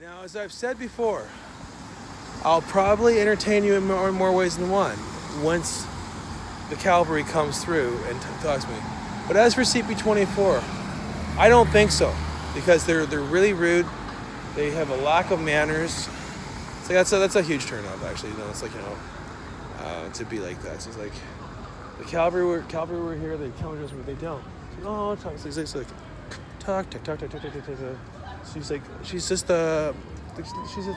Now, as I've said before, I'll probably entertain you in more ways than one once the cavalry comes through and talks to me. But as for CP24, I don't think so, because they're really rude. They have a lack of manners. It's like that's a huge turn off, actually. It's like, to be like that. So it's like the cavalry were here. They tell me but they don't. It's like, oh, talk. It's like talk. She's just a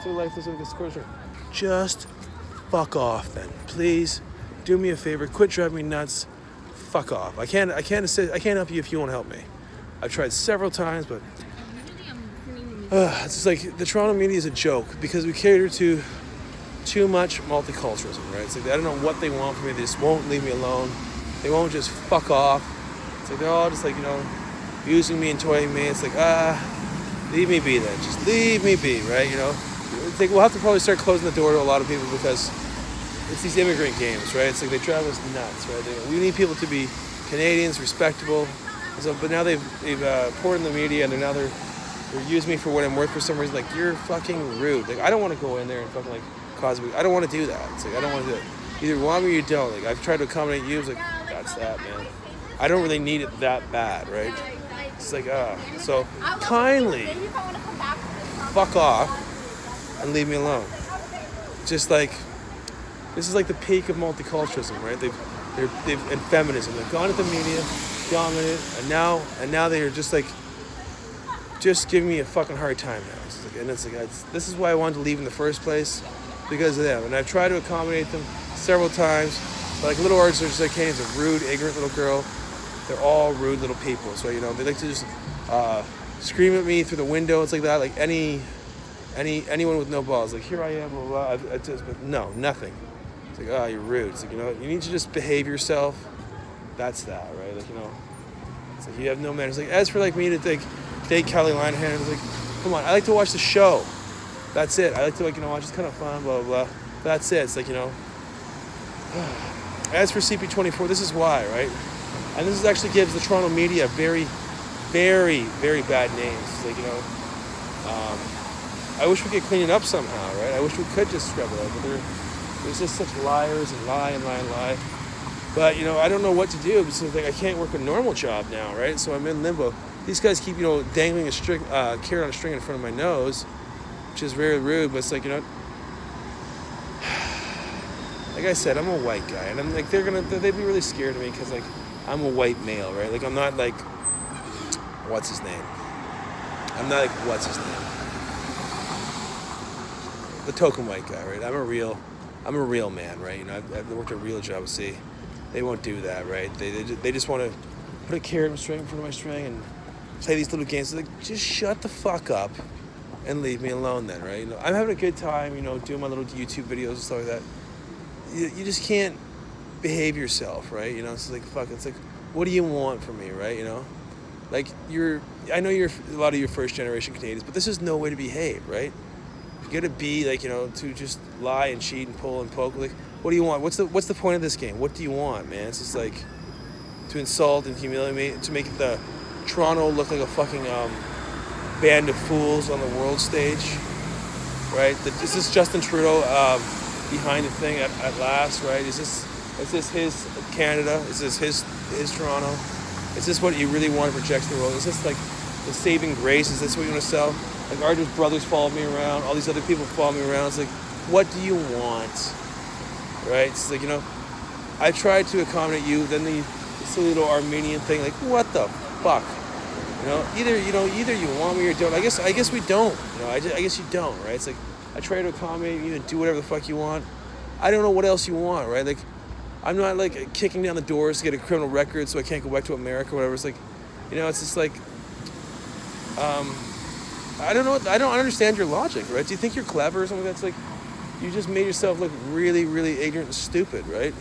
lifeless discourse. Just fuck off, then, please. Do me a favor. Quit driving me nuts. Fuck off. I can't help you if you won't help me. I've tried several times, but it's just like the Toronto media is a joke because we cater to too much multiculturalism, right? It's like I don't know what they want from me. They just won't leave me alone. They won't just fuck off. It's like they're all just like, using me and toying me. It's like, leave me be then. Just leave me be, right? It's like we'll have to probably start closing the door to a lot of people because it's these immigrant games, right? It's like they drive us nuts, right? We need people to be Canadians, respectable. So, but now they've poured in the media and they're using me for what I'm worth for some reason. Like, you're fucking rude. Like, I don't want to go in there and fucking cause me. I don't want to do that. It's like I don't want to do it. Either you want me or you don't. Like, I've tried to accommodate you. It's like that's that, man. I don't really need it that bad, right? It's like so kindly fuck off and leave me alone. Just like this is like the peak of multiculturalism, right? They've and feminism. They've gone at the media, dominant, and now they are just giving me a fucking hard time now. This is why I wanted to leave in the first place, because of them. And I've tried to accommodate them several times. But like little artists are just like, hey, it's a rude, ignorant little girl. They're all rude little people. So they like to just scream at me through the window. It's like that. Like anyone with no balls. Like, here I am, blah blah. But no, nothing. It's like, you're rude. It's like, you need to just behave yourself. That's that, right? Like, it's like you have no manners. Like, as for like me to date Kelly Linehan, it's like, come on, I like to watch the show. That's it. I like to watch. It's kind of fun, blah blah blah. That's it. It's like, As for CP24, this is why, right? And this actually gives the Toronto media very, very, very bad names. It's like, I wish we could clean it up somehow, right? I wish we could just scrub it out, but there's just such liars and lie. But, I don't know what to do because I can't work a normal job now, right? So I'm in limbo. These guys keep, dangling a carrot on a string in front of my nose, which is very rude, but it's like, like I said, I'm a white guy, and I'm like, they'd be really scared of me because, like, I'm a white male, right? Like, I'm not like, what's his name? The token white guy, right? I'm a real man, right? I've worked a real job at sea. They won't do that, right? They just want to put a carrot and string in front of my string and play these little games. Like, just shut the fuck up and leave me alone then, right? I'm having a good time, doing my little YouTube videos and stuff like that. You just can't behave yourself, right? It's like, fuck, it's like, what do you want from me, right? Like, I know you're a lot of your first generation Canadians, but this is no way to behave, right? You gotta be like, to just lie and cheat and pull and poke. Like, what do you want? What's the point of this game? What do you want, man? It's just like to insult and humiliate me, to make the Toronto look like a fucking band of fools on the world stage, right? Is this Justin Trudeau behind the thing at last, right? Is this his Canada? Is this his Toronto? Is this what you really want to project to the world? Is this like the saving grace? Is this what you want to sell? Like, Archer's brothers follow me around. All these other people follow me around. It's like, what do you want? Right? It's like, I tried to accommodate you. Then the silly little Armenian thing. Like, what the fuck? Either you want me or don't. I guess we don't. I guess you don't, right? It's like, I try to accommodate you and do whatever the fuck you want. I don't know what else you want, right? Like, I'm not like kicking down the doors to get a criminal record so I can't go back to America or whatever. It's like, it's just like, I don't know. I don't understand your logic, right? Do you think you're clever or something? That's like, you just made yourself look really, really ignorant and stupid, right?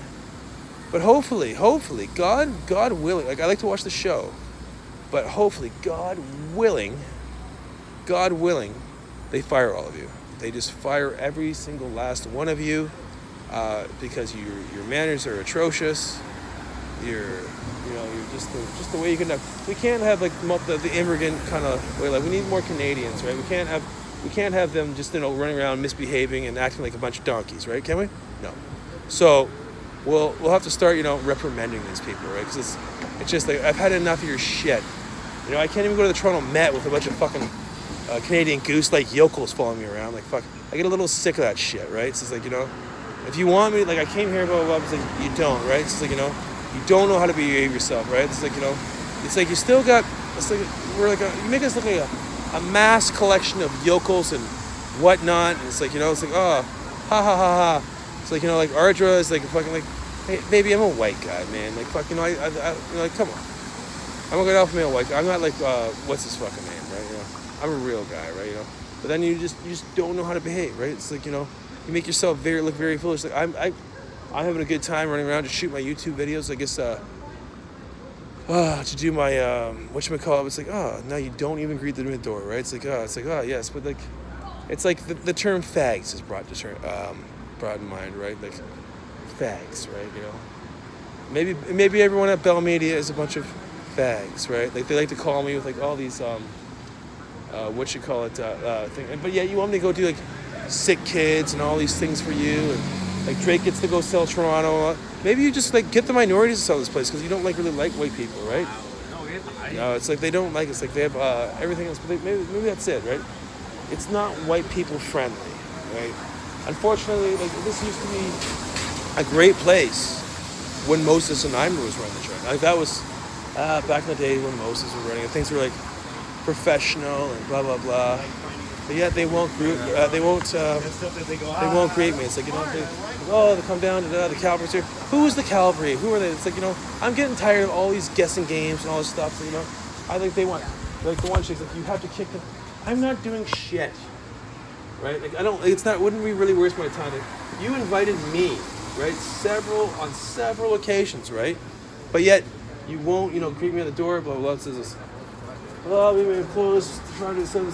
But hopefully, God willing, like, I like to watch the show, but hopefully, God willing, they fire all of you. They just fire every single last one of you because your manners are atrocious. You're just the way you can have. We can't have like the immigrant kind of way. Like, we need more Canadians, right? We can't have We can't have them just, running around misbehaving and acting like a bunch of donkeys, right? Can we? No. So we'll have to start, reprimanding these people, right? Because it's just like, I've had enough of your shit. I can't even go to the Toronto Met with a bunch of fucking Canadian goose-like yokels following me around. Like, fuck, I get a little sick of that shit, right? It's just like, if you want me, like, I came here, blah, blah, blah, it's like, you don't, right? It's just like, you don't know how to behave yourself, right? It's like, it's like you still got, it's like, you make us look like a mass collection of yokels and whatnot. And it's like, it's like, oh, ha, ha, ha, ha. It's like, like, Ardra is like, fucking, like, hey, baby, I'm a white guy, man. Like, fuck, like, come on. I'm a good alpha male white guy. I'm not like, what's his fucking name, right? I'm a real guy, right? But then you just don't know how to behave, right? It's like, you make yourself look very foolish. Like, I'm having a good time running around to shoot my YouTube videos. I guess, to do my, whatchamacallit, it's like, now you don't even greet them in the door, right? It's like, yes, but like, it's like the term fags is brought in mind, right? Like, fags, right? Maybe everyone at Bell Media is a bunch of fags, right? Like, they like to call me with like all these thing. But yeah, you want me to go do like sick kids and all these things for you, and like Drake gets to go sell Toronto. Maybe you just like get the minorities to sell this place because you don't really like white people, right? No, it's like they don't like. It's like they have everything else, but maybe that's it, right? It's not white people friendly, right? Unfortunately, like, this used to be a great place when Moses and Eimer was running the track. Like, that was back in the day when Moses was running, and things were like professional and blah blah blah. But yet they won't greet me. It's like, they come down to the Calvary's here. Who is the Calvary? Who are they? It's like, I'm getting tired of all these guessing games and all this stuff. So, I think they want, like, the one chick's like, you have to kick them. I'm not doing shit, right? Like, wouldn't we really waste my time? Like, you invited me, right? On several occasions, right? But yet you won't, greet me at the door, blah blah blah. Says this. Oh, we may close, trying to do something,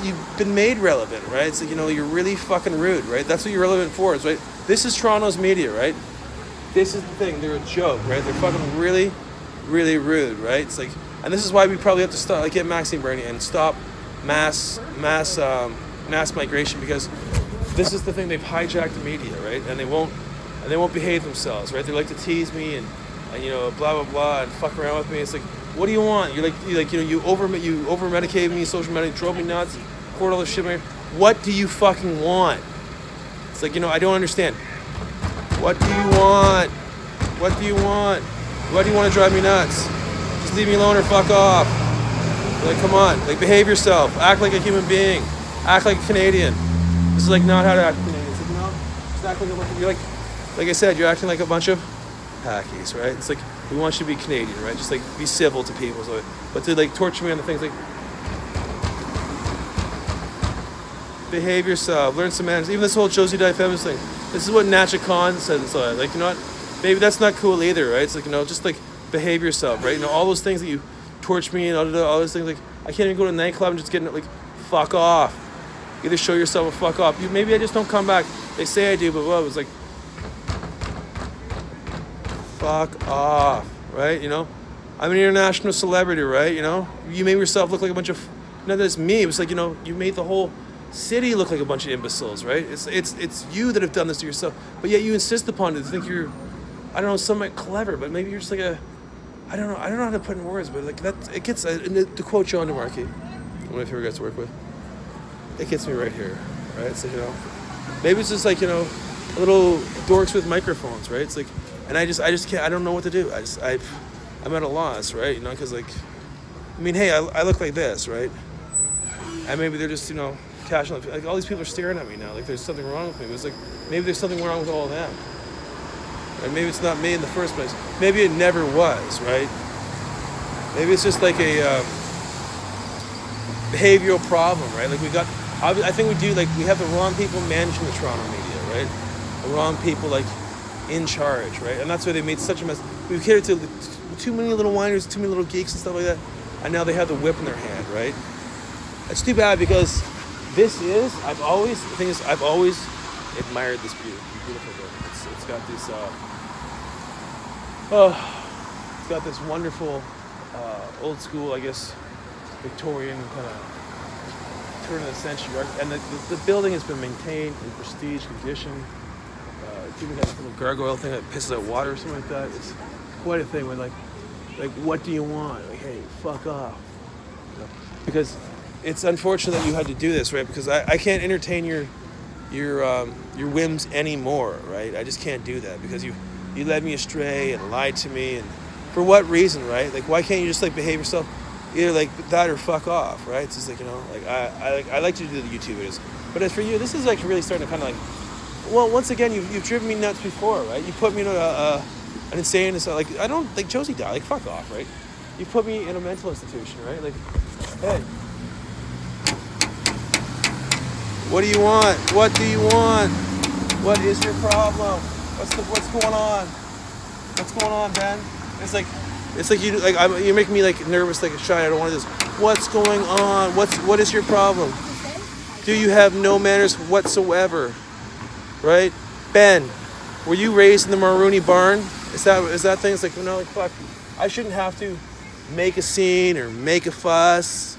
you've been made relevant, right? It's like, you're really fucking rude, right? That's what you're relevant for, is, right? This is Toronto's media, right? This is the thing. They're a joke, right? They're fucking really, really rude, right? It's like, and this is why we probably have to start, like, get Maxime Bernier and stop mass migration, because this is the thing. They've hijacked the media, right? And they won't behave themselves, right? They like to tease me and blah blah blah, and fuck around with me. It's like, what do you want? You over medicated me, social media, drove me nuts, poured all this shit in my ear. What do you fucking want? It's like, I don't understand. What do you want? What do you want? Why do you want to drive me nuts? Just leave me alone or fuck off. Like, come on, like, behave yourself. Act like a human being. Act like a Canadian. This is like not how to act Canadian. It's like, just act like you're like I said, you're acting like a bunch of hackies, right? It's like, we want you to be Canadian, right? Just like be civil to people, so, but to like torture me on the things, like, behave yourself, learn some manners. Even this whole Josie Di Feminist thing, this is what Natcha Khan said. So, like, what? Maybe that's not cool either, right? It's like, just like behave yourself, right? All those things that you torture me and all those things, like, I can't even go to a nightclub and just get like, fuck off. Either show yourself or fuck off. Maybe I just don't come back. They say I do, but well, it's like, fuck off, right? I'm an international celebrity, right? You made yourself look like a bunch of, not that it's me, it was like, you made the whole city look like a bunch of imbeciles, right? It's you that have done this to yourself, but yet you insist upon it to think you're, I don't know, somewhat clever, but maybe you're just like I don't know how to put in words, but like that, it gets, to quote John DeMarchi, one of my favorite guys to work with, it gets me right here, right? So, maybe it's just like, little dorks with microphones, right? It's like, and I just can't, I don't know what to do. I'm at a loss, right? Because, like, I mean, hey, I look like this, right? And maybe they're just, casual. Like, all these people are staring at me now. Like, there's something wrong with me. It was like, maybe there's something wrong with all of them. And maybe it's not me in the first place. Maybe it never was, right? Maybe it's just like a behavioral problem, right? Like, I think we have the wrong people managing the Toronto media, right? The wrong people, like, in charge, right? And that's why they made such a mess. We've catered to too many little whiners, too many little geeks and stuff like that, and now they have the whip in their hand, right? It's too bad, because I've always admired this beautiful building. It's got this it's got this wonderful old school, I guess, Victorian kind of turn of the century art, and the building has been maintained in prestige condition. It's even got this little gargoyle thing that pisses out water or something like that. It's quite a thing. When like what do you want? Like, hey, fuck off. You know? Because it's unfortunate that you had to do this, right? Because I can't entertain your whims anymore, right? I just can't do that because you led me astray and lied to me, and for what reason, right? Like, why can't you just like behave yourself? Either like that or fuck off, right? It's just like, you know, like I like to do the YouTube videos, but as for you, this is like really starting to kind of like, well, once again, you've driven me nuts before, right? You put me in an insane, like I don't like Josie died, like fuck off, right? You put me in a mental institution, right? Like, hey, what do you want? What do you want? What is your problem? What's going on? What's going on, Ben? It's like you're making me like nervous, like shy. I don't want to do this. What's going on? What is your problem? Do you have no manners whatsoever? Right? Ben, were you raised in the Marooney barn? Is that thing? It's like, you know, like fuck. I shouldn't have to make a scene or make a fuss.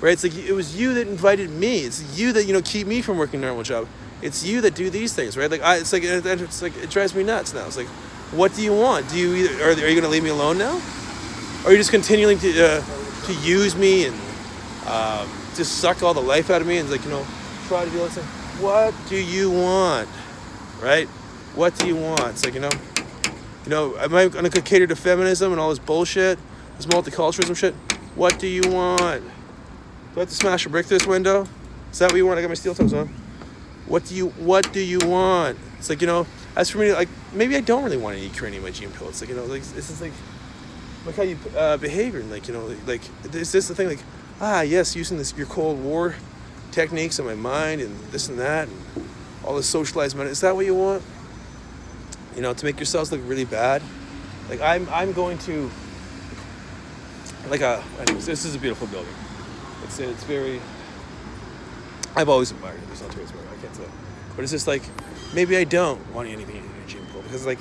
Right? It's like it was you that invited me. It's you that, you know, keep me from working a normal job. It's you that do these things, right? Like it's like it drives me nuts now. It's like, what do you want? Are you going to leave me alone now? Or are you just continuing to use me and just suck all the life out of me and, like, you know, try to do this thing? What do you want? Right? What do you want? It's like, you know, am I going to cater to feminism and all this bullshit, this multiculturalism shit? What do you want? Do I have to smash a brick through this window? Is that what you want? I got my steel toes on. What do you want? It's like, you know, as for me, like, maybe I don't really want to eat Korean in my gym pill. It's like, you know, like, this is like how you behave, and like, you know, like, is this the thing, like, yes, using your Cold War techniques in my mind and this and that and all this socialized money. Is that what you want? You know, to make yourselves look really bad? Like, I'm going to, like, anyways, this is a beautiful building. It's very, I've always admired it. There's not too much more I can't say. But it's just like, maybe I don't want anything in a gym pool because, like,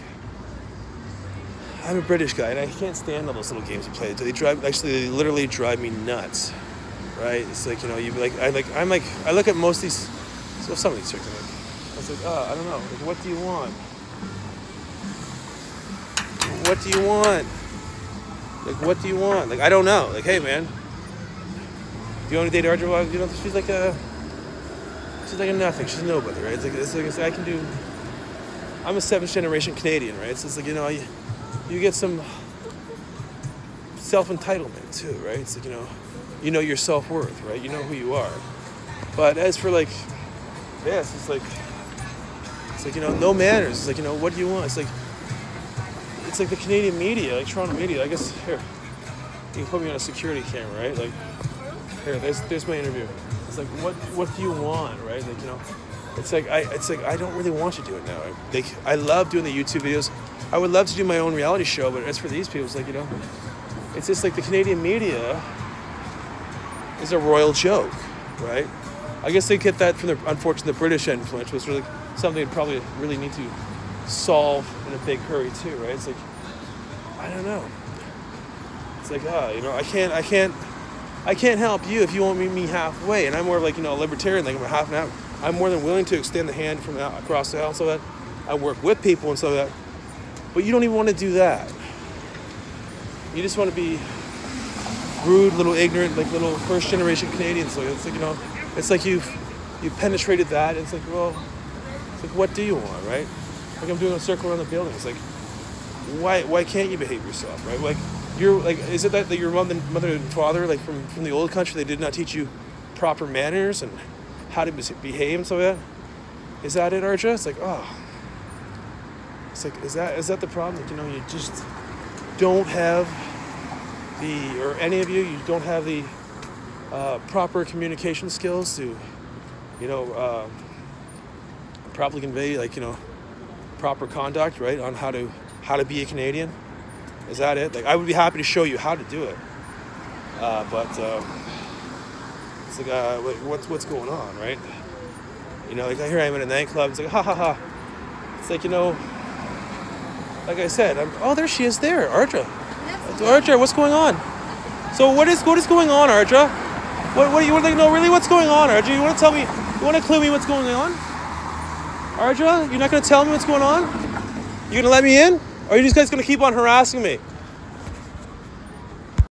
I'm a British guy and I can't stand all those little games you play. They literally drive me nuts, right? It's like, you know, I look at most of these, some of these chicks, and I was like, I don't know. Like, what do you want? What do you want? Like, what do you want? Like, I don't know. Like, hey, man, do you want to date Arjun? You know, she's like a nothing. She's nobody, right? It's like I can do. I'm a 7th generation Canadian, right? So it's like, you know, you get some self-entitlement too, right? It's like, you know your self-worth, right? You know who you are. But as for like this, it's like, you know, no manners. It's like, you know, what do you want? It's like the Canadian media, like Toronto media. I guess here, you can put me on a security camera, right? Like, here, there's my interview. It's like, what do you want, right? Like, you know, it's like I don't really want to do it now. I love doing the YouTube videos. I would love to do my own reality show, but as for these people, it's like, you know, it's just like the Canadian media is a royal joke, right? I guess they get that from the British influence, which was really something they'd probably really need to solve in a big hurry too, right? It's like, I don't know. It's like, you know, I can't help you if you won't meet me halfway. And I'm more of like, you know, a libertarian, like I'm a half an hour. I'm more than willing to extend the hand from across the aisle so that I work with people and so that. But you don't even want to do that. You just want to be rude, little ignorant, like little first generation Canadians. So it's like, you know, it's like you've penetrated that. It's like, well, it's like, what do you want, right? Like I'm doing a circle around the building. It's like, why can't you behave yourself, right? Like, you're like, is it that your mother and father, like from the old country, they did not teach you proper manners and how to behave and so that? Is that it, Arja? It's like, it's like, is that the problem? Like, you know, you just don't have or any of you don't have the proper communication skills to, you know, properly convey, like, you know, proper conduct, right, on how to be a Canadian. Is that it? Like, I would be happy to show you how to do it. But it's like, what's going on, right? You know, like here I am in a nightclub. It's like, ha ha ha. It's like, you know, like I said, there she is there, Arja. Arja, what's going on? So what is going on, Ardra? What do you want to know? Really, what's going on, Ardra? You want to tell me? You want to clue me what's going on? Ardra, you're not going to tell me what's going on? You going to let me in? Or are you just guys going to keep on harassing me?